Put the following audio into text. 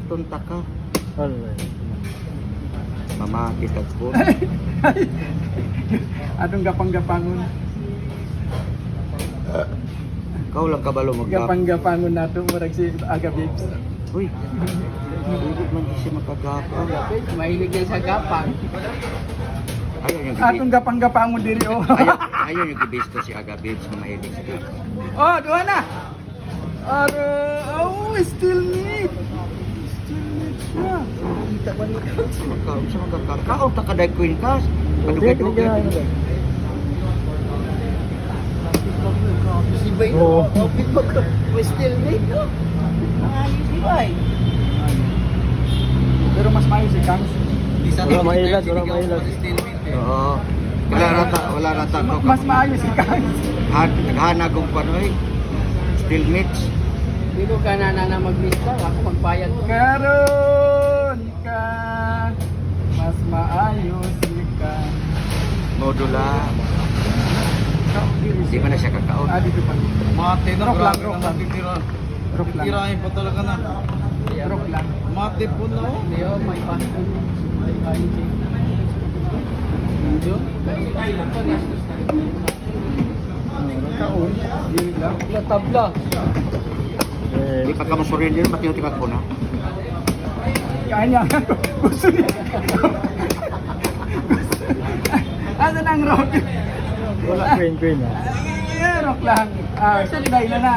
Tunta ka. Wala. Mama, kita ko. Atong gapang-gapangon. Ikaw lang kabalo mag-gap. Gapang-gapangon nato murag si Aga Babes. Uy, hindi man siya makagapa. Mahilig yan sa gapang. Ayaw yung Atong gapang-gapangon diri oh. ayaw yung gibisto si Aga Babes na mahilig sa gapa. Oh, duha na. Oh, still need. Still need siya. Kita ba ni Magkaon sa magkakaon. Kaon ta kaday queen kas. Kadugay-dugay. Si Bay, Oo. we still need, no? Ayos si Bay. Pero mas maayo si Kang. Wala mailag, wala mailag. Oo. Wala rata ko. Mas maayo si Kang. Naghana kong panoy. Still meets. Hindi ko ka na maglista, ako magbayad ko. Karon ka mas maayo si Kang. Modula. Kaon diri Di man na siya kakaon. dito pa. Mate na, Rock lang, grabe rock na lang. natitira. Rock lang. Tirahin pa talaga na. Rock lang. Mate po na, oh. Leo, may passport. May ID. Video? Kaon diri lang. La tabla. Di pa ka masurin din, pati yung tikag po na. Kanya. Gusto niya. Asa nang rock? Wala queen ah. Rock lang. Sunday na na.